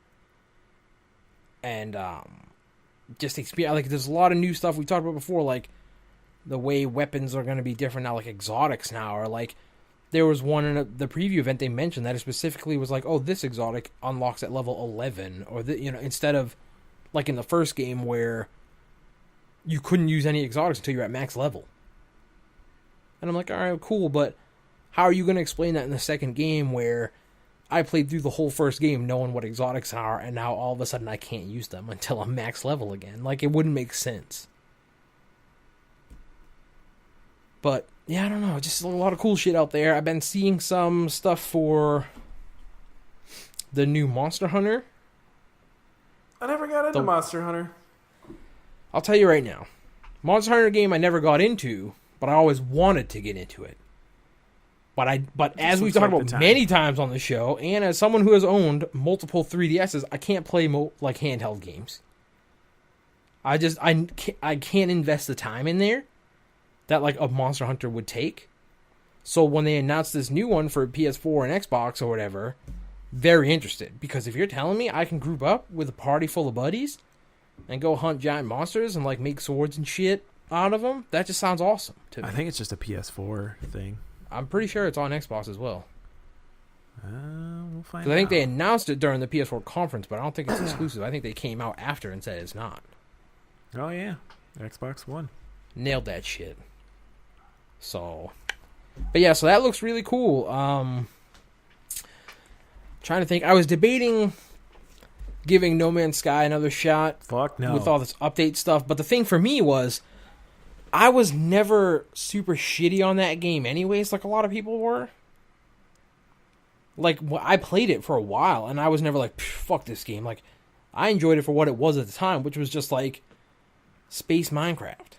and just experience. Like, there's a lot of new stuff we talked about before, like the way weapons are going to be different now, like exotics now, or like there was one in the preview event they mentioned that it specifically was like, oh, this exotic unlocks at level 11, or instead of like in the first game where you couldn't use any exotics until you're at max level. And I'm like, all right, cool, but how are you going to explain that in the second game where I played through the whole first game knowing what exotics are, and now all of a sudden I can't use them until I'm max level again? Like, it wouldn't make sense. But, yeah, I don't know. Just a lot of cool shit out there. I've been seeing some stuff for the new Monster Hunter. I never got into Monster Hunter. I'll tell you right now. Monster Hunter game I never got into, but I always wanted to get into it. But as we've talked about many times on the show, and as someone who has owned multiple 3DSs, I can't play like handheld games. I can't invest the time in there that like a Monster Hunter would take. So when they announced this new one for PS4 and Xbox or whatever, very interested. Because if you're telling me I can group up with a party full of buddies and go hunt giant monsters and like make swords and shit out of them, that just sounds awesome to me. I think it's just a PS4 thing. I'm pretty sure it's on Xbox as well. We'll find out. I think they announced it during the PS4 conference, but I don't think it's exclusive. I think they came out after and said it's not. Oh, yeah. Xbox One. Nailed that shit. So, but yeah, so that looks really cool. Trying to think. I was debating giving No Man's Sky another shot. Fuck no. With all this update stuff. But the thing for me was, I was never super shitty on that game anyways, like a lot of people were. Like, I played it for a while, and I was never like, fuck this game. Like, I enjoyed it for what it was at the time, which was just like space Minecraft.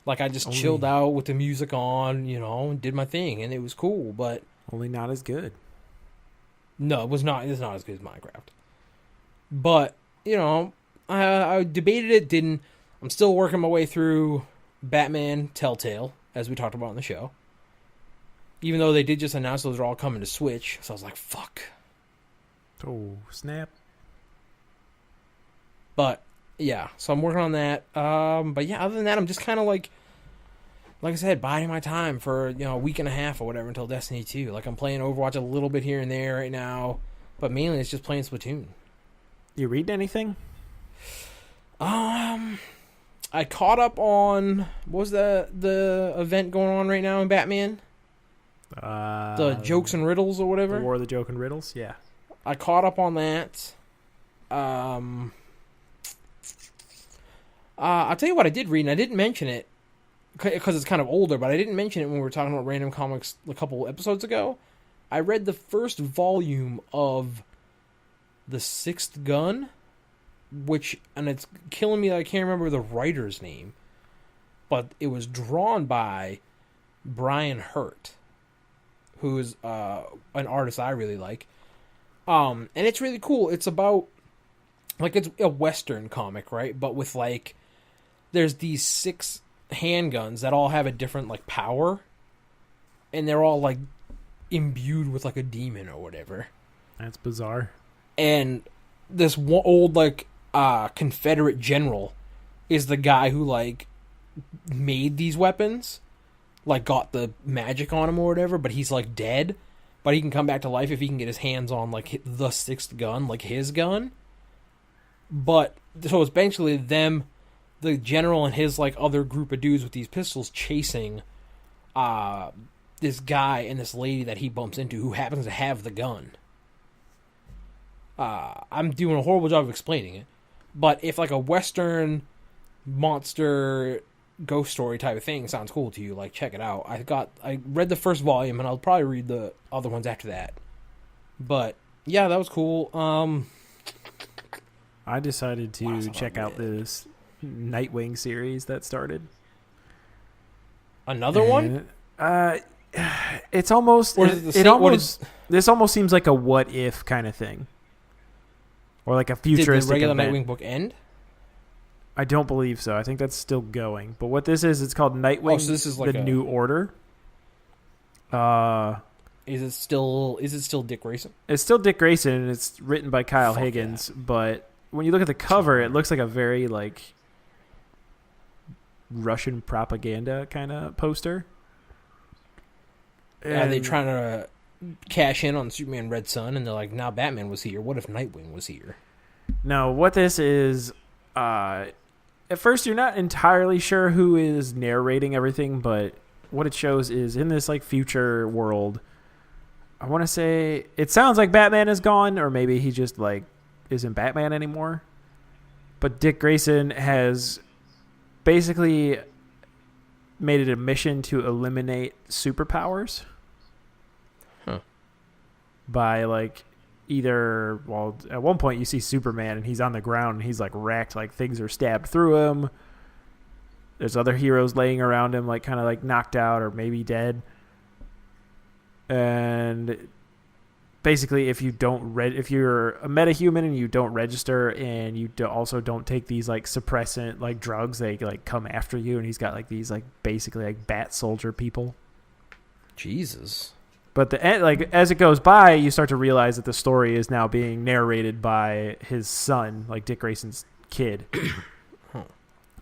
Like, I just chilled out with the music on, and did my thing, and it was cool, but... Only not as good. No, it's not as good as Minecraft. But, I debated it, didn't... I'm still working my way through Batman Telltale, as we talked about on the show. Even though they did just announce those are all coming to Switch. So I was like, fuck. Oh, snap. But, yeah. So I'm working on that. But yeah, other than that, I'm just kind of like I said, biding my time for, a week and a half or whatever until Destiny 2. Like, I'm playing Overwatch a little bit here and there right now. But mainly it's just playing Splatoon. You read anything? I I caught up on what was the event going on right now in Batman? The jokes and riddles or whatever. The War of the Joke and Riddles. Yeah. I caught up on that. I'll tell you what I did read, and I didn't mention it because it's kind of older, but I didn't mention it when we were talking about random comics a couple episodes ago. I read the first volume of The Sixth Gun, and it's killing me that I can't remember the writer's name, but it was drawn by Brian Hurt, who is an artist I really like. And it's really cool. It's about, like, it's a Western comic, right? But with, like, there's these 6 handguns that all have a different, like, power. And they're all, like, imbued with, like, a demon or whatever. That's bizarre. And this one old, like, Confederate general is the guy who, like, made these weapons. Like, got the magic on him or whatever, but he's, like, dead. But he can come back to life if he can get his hands on, like, the 6th gun, like his gun. But, so it's basically them, the general and his, like, other group of dudes with these pistols chasing this guy and this lady that he bumps into who happens to have the gun. I'm doing a horrible job of explaining it. But if, like, a Western monster ghost story type of thing sounds cool to you, like, check it out. I read the first volume, and I'll probably read the other ones after that. But yeah, that was cool. I decided to check out this Nightwing series that started. Another one? It's almost or is it the same, this almost seems like a what if kind of thing, or like a futuristic. Did the regular event. Nightwing book end? I don't believe so. I think that's still going. But what this is, it's called Nightwing, so this is like the New Order. Is it still Dick Grayson? It's still Dick Grayson, and it's written by Kyle Fuck Higgins. yeah. But when you look at the cover, it looks like a very, like, Russian propaganda kind of poster. Are they trying to cash in on Superman Red Sun, and they're like, now Batman was here. What if Nightwing was here? No, what this is... at first, you're not entirely sure who is narrating everything, but what it shows is in this, like, future world, I want to say it sounds like Batman is gone, or maybe he just, like, isn't Batman anymore. But Dick Grayson has basically made it a mission to eliminate superpowers. Huh. By, like, either, well, at one point you see Superman and he's on the ground and he's, like, wrecked, like things are stabbed through him. There's other heroes laying around him, like, kind of, like, knocked out or maybe dead. And basically, if you're a metahuman and you don't register and you also don't take these, like, suppressant, like, drugs, they, like, come after you. And he's got, like, these, like, basically, like, bat soldier people. Jesus. But as it goes by, you start to realize that the story is now being narrated by his son, like Dick Grayson's kid.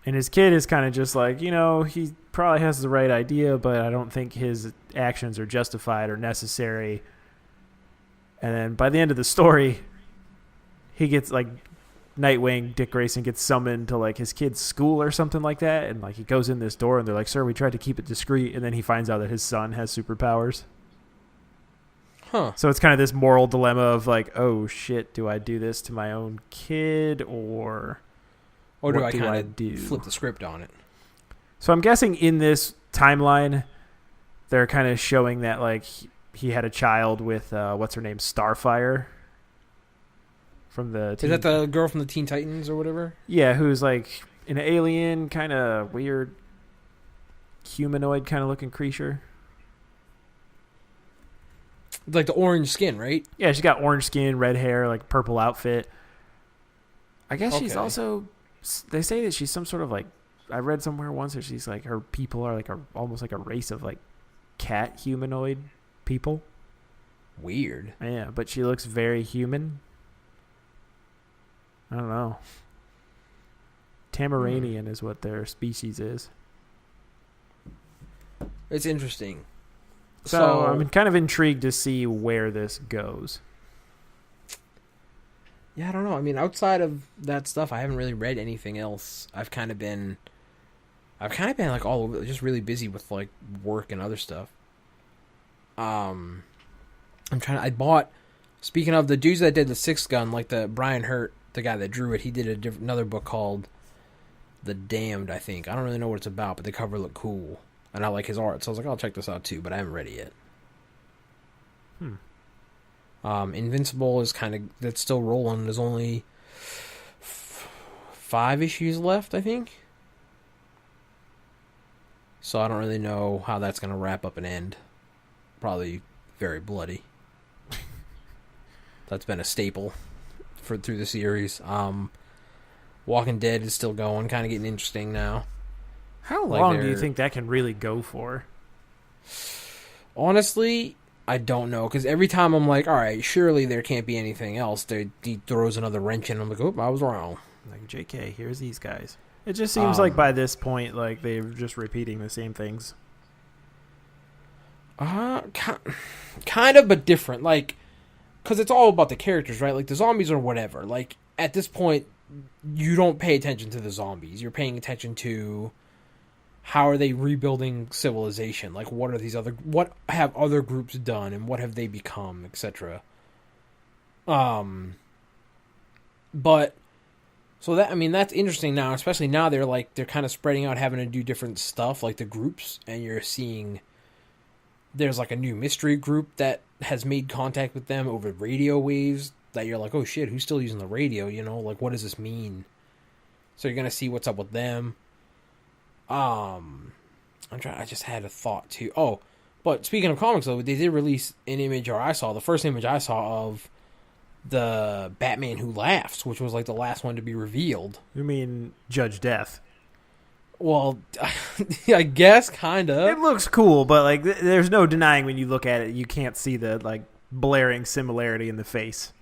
And his kid is kind of just like, he probably has the right idea, but I don't think his actions are justified or necessary. And then by the end of the story, he gets, like, Nightwing, Dick Grayson gets summoned to, like, his kid's school or something like that. And, like, he goes in this door and they're like, sir, we tried to keep it discreet. And then he finds out that his son has superpowers. Huh. So it's kind of this moral dilemma of, like, oh shit, do I do this to my own kid or do I kind of flip the script on it? So I'm guessing in this timeline, they're kind of showing that, like, he had a child with what's her name, Starfire from the. Is that the girl from the Teen Titans or whatever? Yeah, who's, like, an alien, kind of weird, humanoid kind of looking creature. Like the orange skin, right? Yeah, she's got orange skin, red hair, like, purple outfit. I guess she's Okay. also... They say that she's some sort of, like... I read somewhere once that she's, like, her people are, like, almost like a race of, like, cat humanoid people. Weird. Yeah, but she looks very human. I don't know. Tamaranian is what their species is. It's interesting. So I'm kind of intrigued to see where this goes. Yeah, I don't know. I mean, outside of that stuff, I haven't really read anything else. I've kind of been I've kind of been like all over, just really busy with like work and other stuff. I bought, speaking of the dudes that did the Sixth Gun, like the Brian Hurt, the guy that drew it, he did another book called The Damned, I think. I don't really know what it's about, but the cover looked cool. And I like his art, so I was like, I'll check this out too, but I haven't read it yet. Invincible is that's still rolling. There's only 5 issues left, I think. So I don't really know how that's going to wrap up and end. Probably very bloody. That's been a staple through the series. Walking Dead is still going, kind of getting interesting now. How long do you think that can really go for? Honestly, I don't know, because every time I'm like, all right, surely there can't be anything else, he throws another wrench in. I'm like, oh, I was wrong. Like, JK, here's these guys. It just seems like by this point, like, they're just repeating the same things. Kind of, but different. Like, because it's all about the characters, right? Like, the zombies or whatever. Like, at this point, you don't pay attention to the zombies. You're paying attention to how are they rebuilding civilization? Like, what have other groups done, and what have they become, etc. But so that's interesting now, especially now they're kind of spreading out, having to do different stuff, like the groups, and you're seeing there's like a new mystery group that has made contact with them over radio waves that you're like, oh shit, who's still using the radio? Like, what does this mean? So you're gonna see what's up with them. I just had a thought too. Oh, but speaking of comics though, they did release an image, or the first image I saw of the Batman Who Laughs, which was like the last one to be revealed. You mean Judge Death? Well, I guess kind of. It looks cool, but like there's no denying when you look at it, you can't see the like blaring similarity in the face.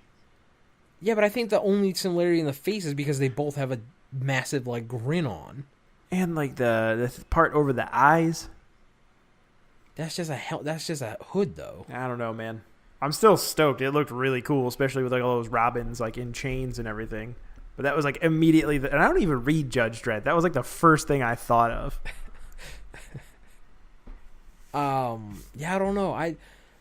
Yeah, but I think the only similarity in the face is because they both have a massive like grin on. And like the part over the eyes. That's just a hood though. I don't know, man. I'm still stoked. It looked really cool, especially with like all those Robins like in chains and everything. But that was like immediately, and I don't even read Judge Dredd. That was like the first thing I thought of. Yeah, I don't know.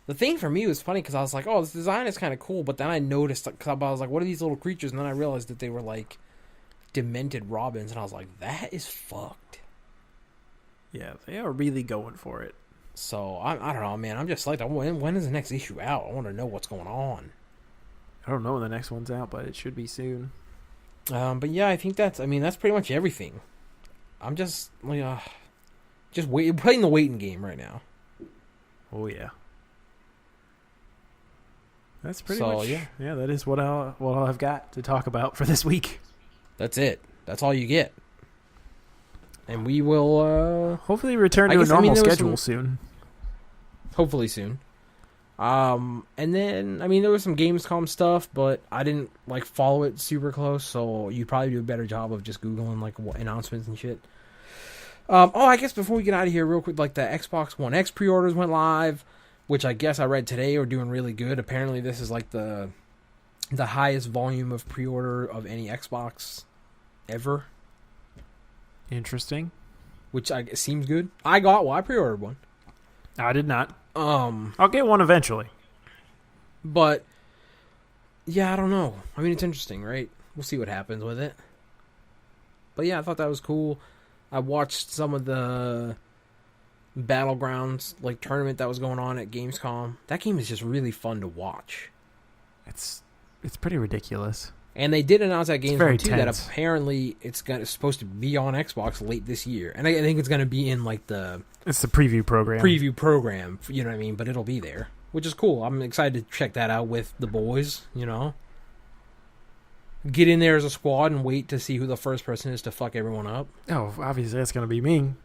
The thing for me was funny because I was like, oh, this design is kind of cool. But then I noticed, because I was like, what are these little creatures? And then I realized that they were like demented Robins, and I was like, that is fucked. Yeah, they are really going for it. So I don't know, man. I'm just like, when is the next issue out? I want to know what's going on. I don't know when the next one's out, but it should be soon. But yeah, I think that's pretty much everything. I'm just like, playing the waiting game right now. Oh yeah, that's pretty much. Yeah, that is what I'll have got to talk about for this week. That's it. That's all you get. And we will hopefully return to a normal schedule soon. Hopefully soon. And then there was some Gamescom stuff, but I didn't like follow it super close, so you'd probably do a better job of just Googling like announcements and shit. I guess before we get out of here real quick, like the Xbox One X pre-orders went live, which I guess I read today are doing really good. Apparently this is like the highest volume of pre-order of any Xbox ever. Interesting. Which seems good. I pre-ordered one. I did not. I'll get one eventually. But yeah, I don't know. It's interesting, right? We'll see what happens with it. But yeah, I thought that was cool. I watched some of the Battlegrounds like tournament that was going on at Gamescom. That game is just really fun to watch. It's pretty ridiculous. And they did announce at Gamescom too tense. that apparently it's supposed to be on Xbox late this year, and I think it's going to be in like it's the preview program. You know what I mean? But it'll be there, which is cool. I'm excited to check that out with the boys. Get in there as a squad and wait to see who the first person is to fuck everyone up. Oh, obviously that's going to be me.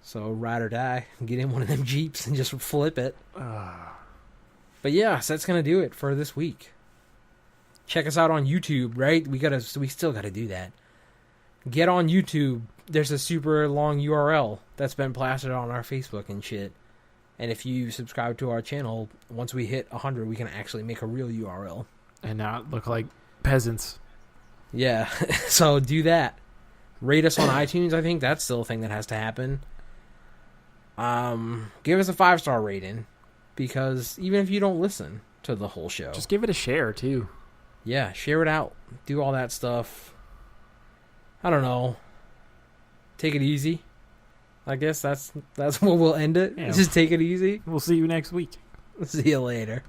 So ride or die, get in one of them Jeeps and just flip it. But yeah, so that's going to do it for this week. Check us out on YouTube, right? We still gotta do that. Get on YouTube. There's a super long URL that's been plastered on our Facebook and shit. And if you subscribe to our channel, once we hit 100, we can actually make a real URL. And not look like peasants. Yeah, so do that. Rate us on iTunes. I think that's still a thing that has to happen. Give us a 5-star rating, because even if you don't listen to the whole show, just give it a share too. Yeah, share it out. Do all that stuff. I don't know. Take it easy. I guess that's what we'll end it. Yeah. Just take it easy. We'll see you next week. See you later.